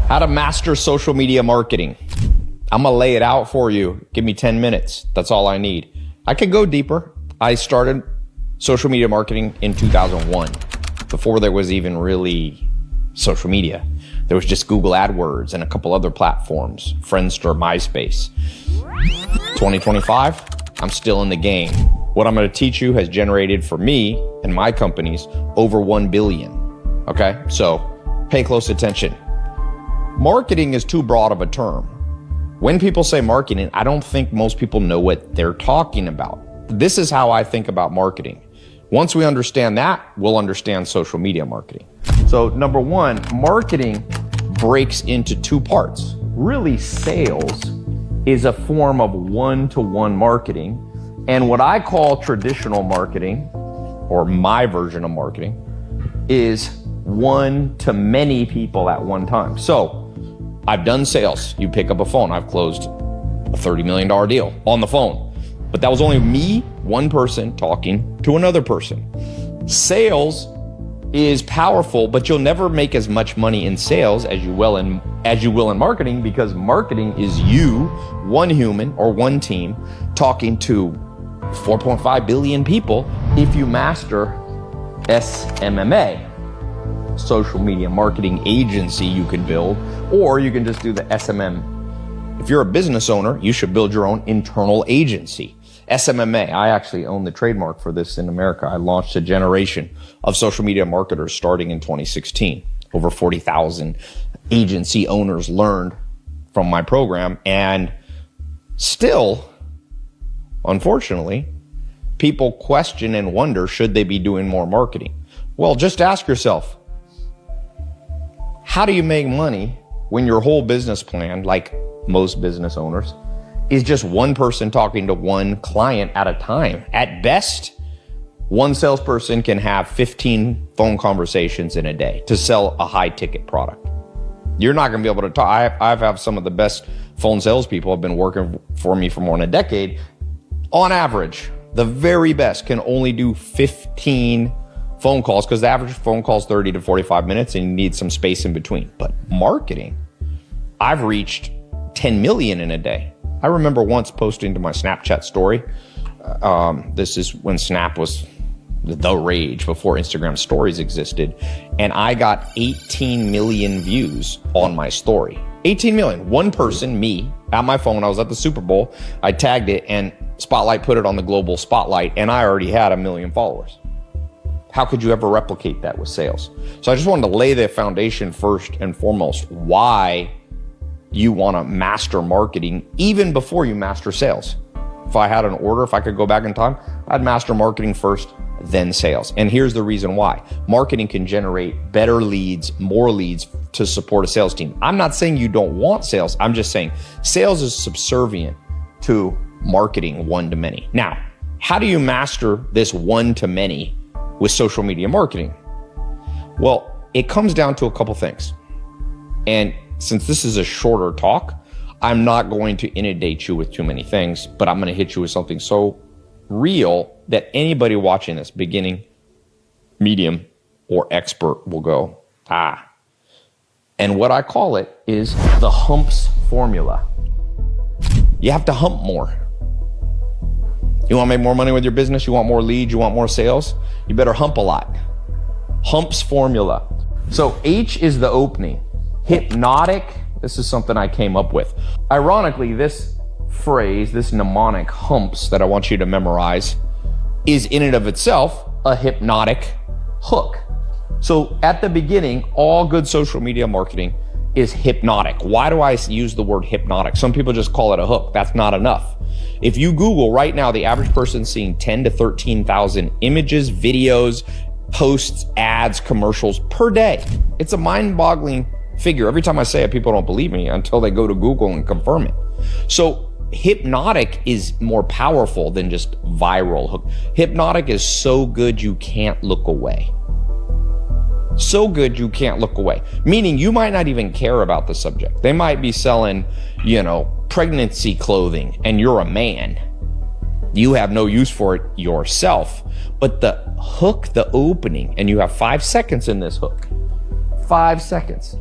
How to master social media marketing. I'm going to lay it out for you. Give me 10 minutes. That's all I need. I could go deeper. I started social media marketing in 2001, before there was even really social media. There was just Google AdWords and a couple other platforms, Friendster, MySpace. 2025, I'm still in the game. What I'm going to teach you has generated for me and my companies over 1 billion. Okay, so pay close attention. Marketing is too broad of a term. When people say marketing, I don't think most people know what they're talking about. This is how I think about marketing. Once we understand that, we'll understand social media marketing. So number one, marketing breaks into two parts. Really, sales is a form of one-to-one marketing. And what I call traditional marketing, or my version of marketing, is one to many people at one time. So I've done sales. You pick up a phone. I've closed a $30 million deal on the phone. But that was only me, one person, talking to another person. Sales is powerful, but you'll never make as much money in sales as you will in marketing, because marketing is you, one human or one team, talking to 4.5 billion people if you master SMMA. Social media marketing agency you can build, or you can just do the SMM. If you're a business owner, you should build your own internal agency. SMMA, I actually own the trademark for this in America. I launched a generation of social media marketers starting in 2016. Over 40,000 agency owners learned from my program, and still, unfortunately, people question and wonder, should they be doing more marketing? Well, just ask yourself, how do you make money when your whole business plan, like most business owners, is just one person talking to one client at a time? At best, one salesperson can have 15 phone conversations in a day to sell a high ticket product. You're not going to be able to talk. I've had some of the best phone salespeople have been working for me for more than a decade. On average, the very best can only do 15 phone calls, because the average phone call is 30 to 45 minutes and you need some space in between. But marketing, I've reached 10 million in a day. I remember once posting to my Snapchat story. This is when Snap was the rage, before Instagram stories existed. And I got 18 million views on my story. 18 million. One person, me, at my phone. I was at the Super Bowl. I tagged it and Spotlight put it on the global spotlight, and I already had 1 million followers. How could you ever replicate that with sales? So I just wanted to lay the foundation first and foremost, why you want to master marketing even before you master sales. If I had an order, if I could go back in time, I'd master marketing first, then sales. And here's the reason why. Marketing can generate better leads, more leads to support a sales team. I'm not saying you don't want sales. I'm just saying sales is subservient to marketing one to many. Now, how do you master this one to many with social media marketing? Well, it comes down to a couple things. And since this is a shorter talk, I'm not going to inundate you with too many things, but I'm going to hit you with something so real that anybody watching this, beginning, medium, or expert, will go, ah. And what I call it is the humps formula. You have to hump more. You want to make more money with your business? You want more leads? You want more sales? You better hump a lot. Humps formula. So H is the opening. Hypnotic. This is something I came up with. Ironically, this phrase, this mnemonic, humps, that I want you to memorize, is in and of itself a hypnotic hook. So at the beginning, all good social media marketing is hypnotic. Why do I use the word hypnotic? Some people just call it a hook. That's not enough. If you Google right now, the average person's seeing 10 to 13,000 images, videos, posts, ads, commercials per day. It's a mind-boggling figure. Every time I say it, people don't believe me until they go to Google and confirm it. So hypnotic is more powerful than just viral hook. Hypnotic is so good you can't look away. So good you can't look away. Meaning you might not even care about the subject. They might be selling, pregnancy clothing, and you're a man. You have no use for it yourself. But the hook, the opening, and you have 5 seconds in this hook. 5 seconds.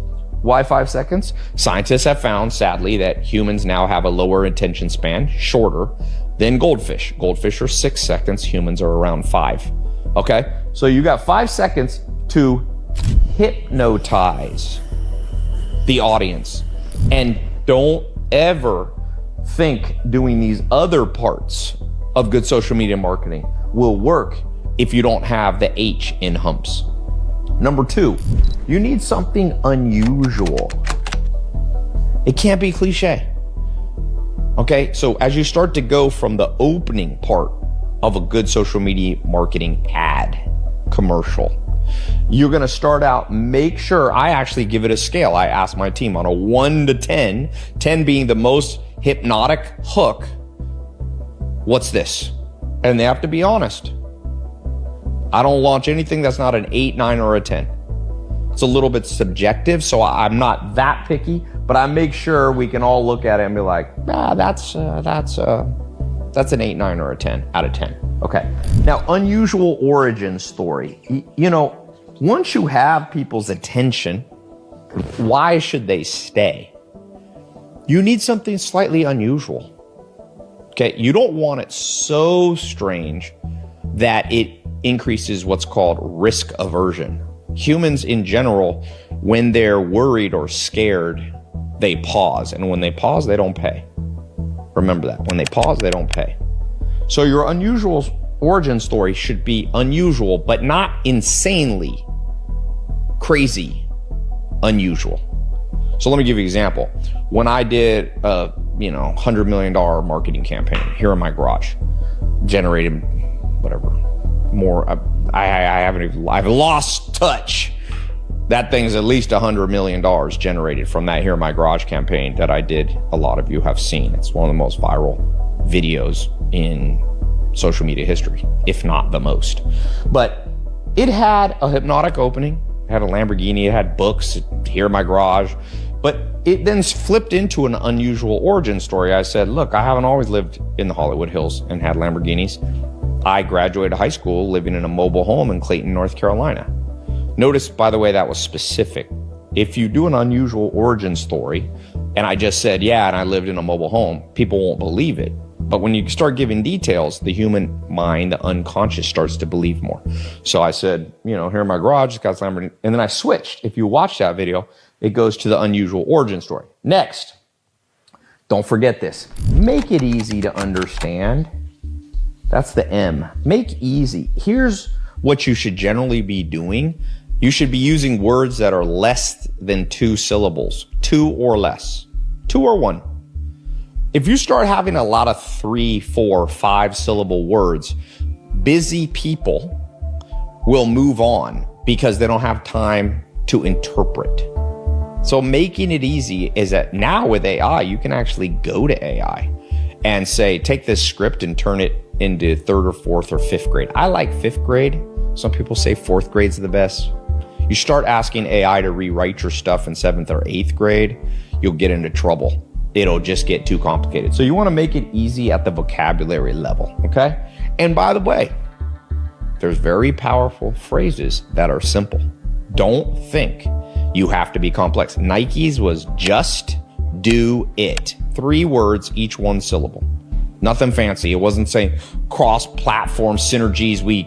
Why 5 seconds? Scientists have found, sadly, that humans now have a lower attention span, shorter than goldfish. Goldfish are 6 seconds, humans are around 5. Okay? So you got 5 seconds to hypnotize the audience. And don't ever think doing these other parts of good social media marketing will work if you don't have the H in humps. Number 2, you need something unusual. It can't be cliche. Okay, so as you start to go from the opening part of a good social media marketing ad, commercial, you're gonna start out, make sure, I actually give it a scale. I ask my team on a 1 to 10, 10 being the most hypnotic hook, what's this? And they have to be honest. I don't launch anything that's not an 8, 9, or a 10. It's a little bit subjective, so I'm not that picky, but I make sure we can all look at it and be like, that's an 8, 9, or a 10 out of 10. Okay. Now, unusual origin story. You know, once you have people's attention, why should they stay? You need something slightly unusual. Okay. You don't want it so strange that it increases what's called risk aversion. Humans in general, when they're worried or scared, they pause. And when they pause, they don't pay. Remember that. When they pause, they don't pay. So your unusual origin story should be unusual, but not insanely crazy unusual. So let me give you an example. When I did a $100 million marketing campaign here in my garage, generated whatever more, I've lost touch. That thing's at least $100 million generated from that here in my garage campaign that I did. A lot of you have seen. It's one of the most viral videos in social media history, if not the most. But it had a hypnotic opening, it had a Lamborghini, it had books here in my garage, but it then flipped into an unusual origin story. I said, look, I haven't always lived in the Hollywood Hills and had Lamborghinis. I graduated high school living in a mobile home in Clayton, North Carolina. Notice, by the way, that was specific. If you do an unusual origin story, and I just said, yeah, and I lived in a mobile home, people won't believe it. But when you start giving details, the human mind, the unconscious, starts to believe more. So I said, here in my garage, it's got Lamborghini. And then I switched. If you watch that video, it goes to the unusual origin story. Next, don't forget this. Make it easy to understand. That's the M. Make easy. Here's what you should generally be doing. You should be using words that are less than 2 syllables, 2 or less, 2 or 1. If you start having a lot of 3, 4, 5 syllable words, busy people will move on because they don't have time to interpret. So making it easy is that now with AI, you can actually go to AI and say, take this script and turn it into 3rd or 4th or 5th grade. I like 5th grade. Some people say 4th grade's the best. You start asking AI to rewrite your stuff in 7th or 8th grade, you'll get into trouble. It'll just get too complicated. So you want to make it easy at the vocabulary level, okay? And by the way, there's very powerful phrases that are simple. Don't think you have to be complex. Nike's was just do it. 3 words, each 1 syllable. Nothing fancy. It wasn't saying cross-platform synergies. We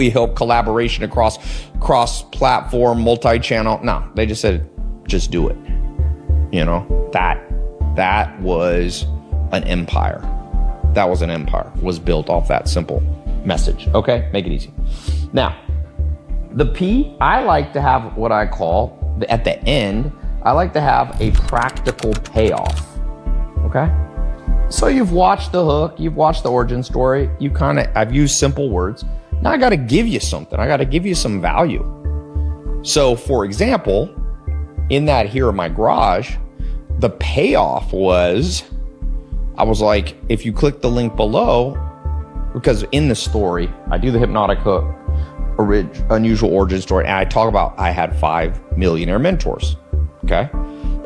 help collaboration across cross-platform, multi-channel. No, they just said, just do it. That was an empire. That was an empire. Was built off that simple message. Okay, make it easy. Now, the P, I like to have what I call, at the end, I like to have a practical payoff. Okay? So you've watched the hook, you've watched the origin story, I've used simple words. Now I got to give you something. I got to give you some value. So for example, in that here in my garage, the payoff was, I was like, if you click the link below, because in the story, I do the hypnotic hook, unusual origin story, and I talk about I had 5 millionaire mentors. Okay.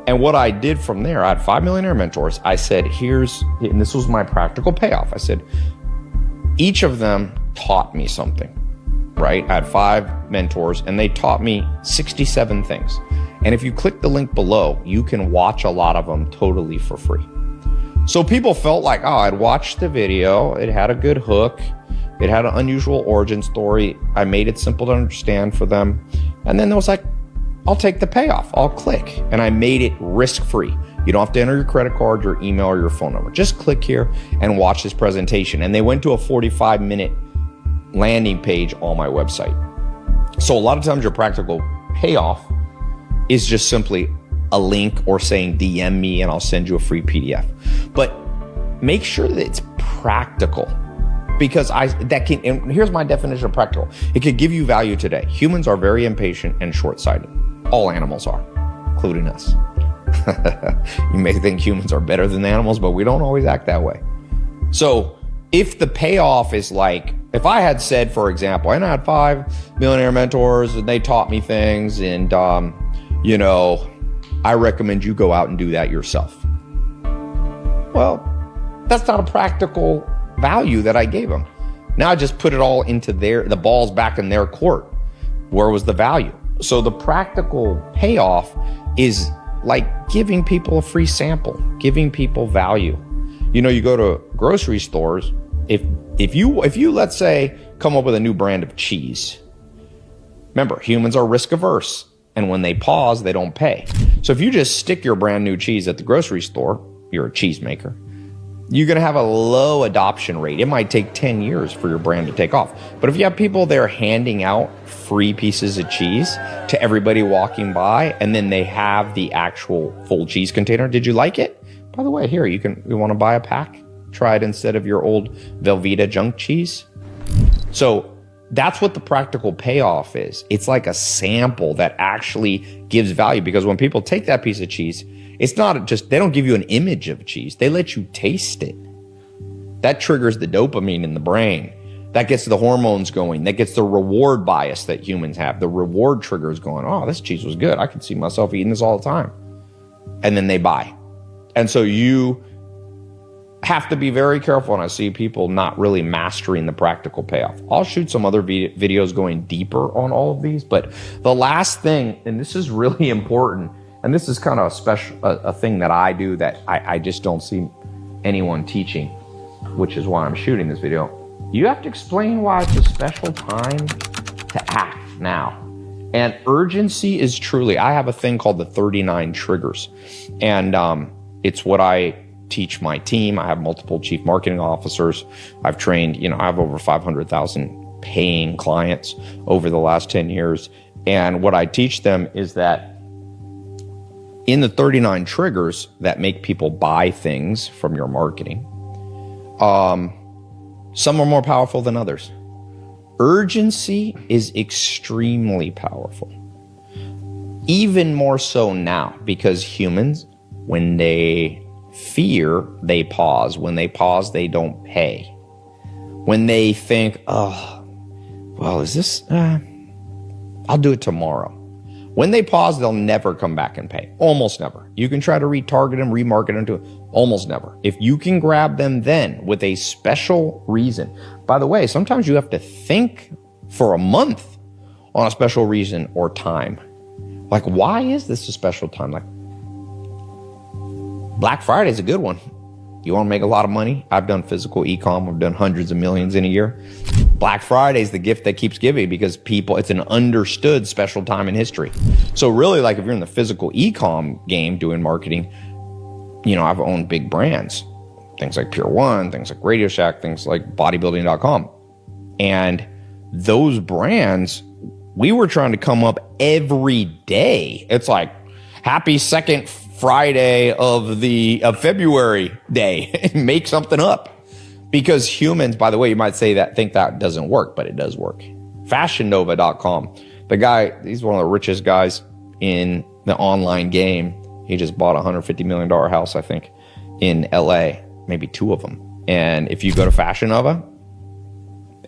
And what I did from there, I had 5 millionaire mentors. I said, and this was my practical payoff. I said, each of them taught me something. right? I had 5 mentors and they taught me 67 things. And if you click the link below, you can watch a lot of them totally for free. So people felt like, oh, I'd watched the video. It had a good hook. It had an unusual origin story. I made it simple to understand for them. And then it was like, I'll take the payoff. I'll click. And I made it risk-free. You don't have to enter your credit card, your email, or your phone number. Just click here and watch this presentation. And they went to a 45-minute landing page on my website. So a lot of times your practical payoff is just simply a link or saying DM me and I'll send you a free PDF. But make sure that it's practical, because and here's my definition of practical. It could give you value today. Humans are very impatient and short-sighted. All animals are, including us. You may think humans are better than animals, but we don't always act that way. So if the payoff is like, if I had said, for example, and I had 5 millionaire mentors and they taught me things and, I recommend you go out and do that yourself. Well, that's not a practical value that I gave them. Now I just put it all into the ball's back in their court. Where was the value? So the practical payoff is like giving people a free sample, giving people value. You go to grocery stores. If you let's say come up with a new brand of cheese. Remember, humans are risk averse, and when they pause, they don't pay. So if you just stick your brand new cheese at the grocery store, you're a cheesemaker, you're going to have a low adoption rate. It might take 10 years for your brand to take off. But if you have people there handing out free pieces of cheese to everybody walking by, and then they have the actual full cheese container, did you like it? By the way, here, you want to buy a pack? Try it instead of your old Velveeta junk cheese. So that's what the practical payoff is. It's like a sample that actually gives value, because when people take that piece of cheese, it's not just, they don't give you an image of cheese. They let you taste it. That triggers the dopamine in the brain. That gets the hormones going. That gets the reward bias that humans have. The reward triggers going, oh, this cheese was good. I could see myself eating this all the time. And then they buy. And so you have to be very careful when I see people not really mastering the practical payoff. I'll shoot some other videos going deeper on all of these. But the last thing, and this is really important, and this is kind of a thing that I do that I just don't see anyone teaching, which is why I'm shooting this video. You have to explain why it's a special time to act now. And urgency is truly, I have a thing called the 39 triggers. And it's what I teach my team. I have multiple chief marketing officers. I've trained, I have over 500,000 paying clients over the last 10 years. And what I teach them is that in the 39 triggers that make people buy things from your marketing, some are more powerful than others. Urgency is extremely powerful. Even more so now, because humans, when they fear, they pause. When they pause, they don't pay. When they think, is this, I'll do it tomorrow. When they pause, they'll never come back and pay. Almost never. You can try to retarget them, remarket them to almost never. If you can grab them then with a special reason. By the way, sometimes you have to think for a month on a special reason or time. Like, why is this a special time? Like, Black Friday is a good one. You want to make a lot of money? I've done physical e-com. I've done hundreds of millions in a year. Black Friday is the gift that keeps giving, because it's an understood special time in history. So really, like, if you're in the physical e-com game doing marketing, I've owned big brands, things like Pure One, things like Radio Shack, things like bodybuilding.com. And those brands, we were trying to come up every day. It's like happy second Friday of February day, make something up. Because humans, by the way, you might think that doesn't work, but it does work. FashionNova.com. The guy, he's one of the richest guys in the online game. He just bought a $150 million house, I think, in LA, maybe 2 of them. And if you go to Fashion Nova,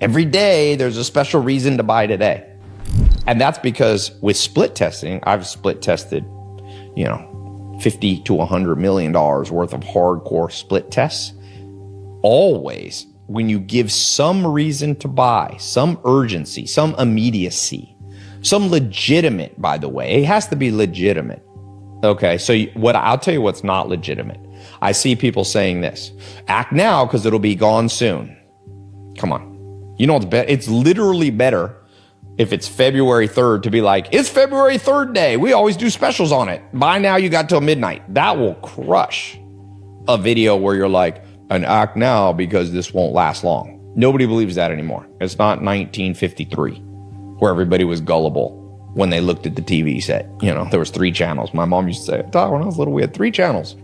every day there's a special reason to buy today. And that's because with split testing, I've split tested, $50 to $100 million worth of hardcore split tests. Always when you give some reason to buy, some urgency, some immediacy, some legitimate, by the way, it has to be legitimate. Okay, so I'll tell you what's not legitimate. I see people saying this, act now because it'll be gone soon. Come on. You know what's better? It's literally better if it's February 3rd to be like, it's February 3rd day. We always do specials on it. Buy now, you got till midnight. That will crush a video where you're like, and act now because this won't last long. Nobody believes that anymore. It's not 1953 where everybody was gullible when they looked at the TV set. You know, there was 3 channels. My mom used to say, when I was little, we had 3 channels.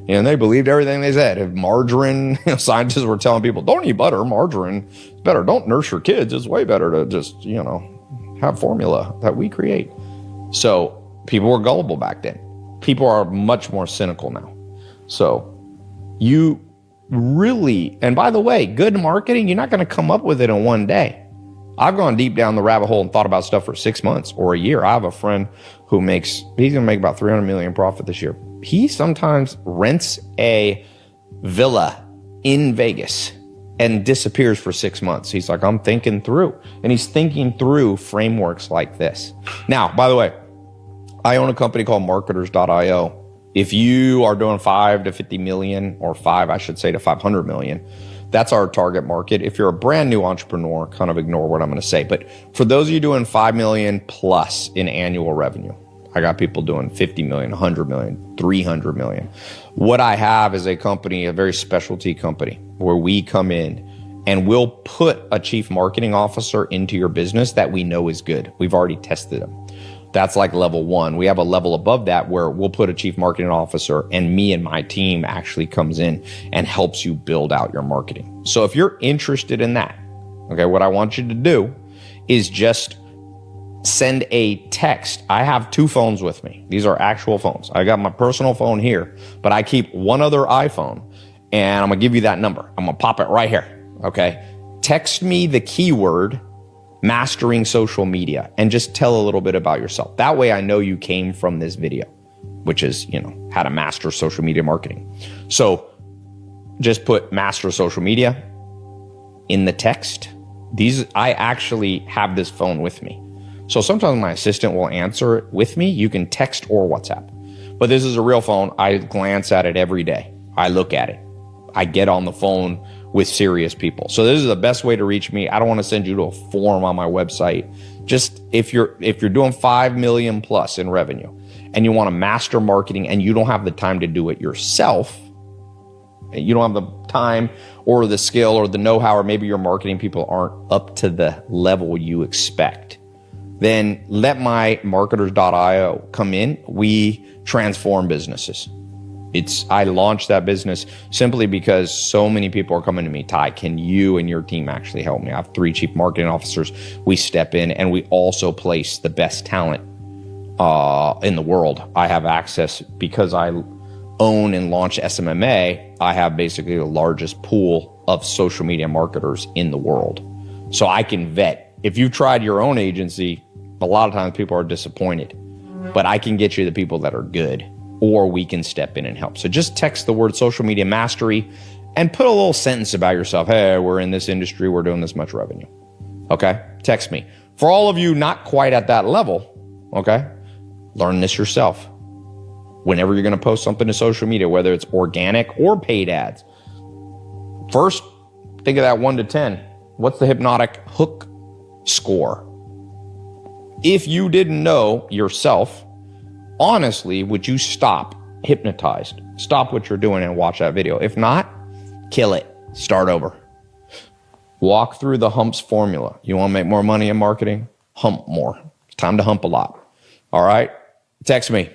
And they believed everything they said. If margarine, scientists were telling people, don't eat butter, margarine is better. Don't nurse your kids. It's way better to just, have formula that we create. So people were gullible back then. People are much more cynical now. So you really, and by the way, good marketing, you're not going to come up with it in one day. I've gone deep down the rabbit hole and thought about stuff for 6 months or a year. I have a friend who he's going to make about 300 million profit this year. He sometimes rents a villa in Vegas and disappears for 6 months. He's like, I'm thinking through. And he's thinking through frameworks like this. Now, by the way, I own a company called marketers.io. If you are doing 5 to 50 million, or 5, I should say, to 500 million, that's our target market. If you're a brand new entrepreneur, kind of ignore what I'm going to say. But for those of you doing 5 million plus in annual revenue, I got people doing 50 million, 100 million, 300 million. What I have is a company, a very specialty company, where we come in and we'll put a chief marketing officer into your business that we know is good. We've already tested them. That's like level 1. We have a level above that where we'll put a chief marketing officer, and me and my team actually comes in and helps you build out your marketing. So if you're interested in that, okay, what I want you to do is just send a text. I have 2 phones with me. These are actual phones. I got my personal phone here, but I keep one other iPhone, and I'm going to give you that number. I'm going to pop it right here. Okay. Text me the keyword mastering social media and just tell a little bit about yourself. That way I know you came from this video, which is, how to master social media marketing. So just put master social media in the text. I actually have this phone with me. So sometimes my assistant will answer it with me. You can text or WhatsApp. But this is a real phone. I glance at it every day. I look at it. I get on the phone with serious people. So this is the best way to reach me. I don't want to send you to a form on my website. Just if you're doing 5 million plus in revenue and you want to master marketing and you don't have the time to do it yourself, you don't have the time or the skill or the know-how, or maybe your marketing people aren't up to the level you expect, then let my marketers.io come in. We transform businesses. I launched that business simply because so many people are coming to me, Ty, can you and your team actually help me? I have 3 chief marketing officers. We step in and we also place the best talent in the world. I have access because I own and launch SMMA. I have basically the largest pool of social media marketers in the world. So I can vet. If you've tried your own agency, a lot of times people are disappointed, but I can get you the people that are good, or we can step in and help. So just text the word social media mastery and put a little sentence about yourself. Hey, we're in this industry. We're doing this much revenue. Okay. Text me. For all of you not quite at that level, okay, learn this yourself. Whenever you're going to post something to social media, whether it's organic or paid ads, first think of that 1 to 10. What's the hypnotic hook score? If you didn't know yourself, honestly, would you stop hypnotized? Stop what you're doing and watch that video. If not, kill it. Start over. Walk through the humps formula. You want to make more money in marketing? Hump more. It's time to hump a lot. All right? Text me.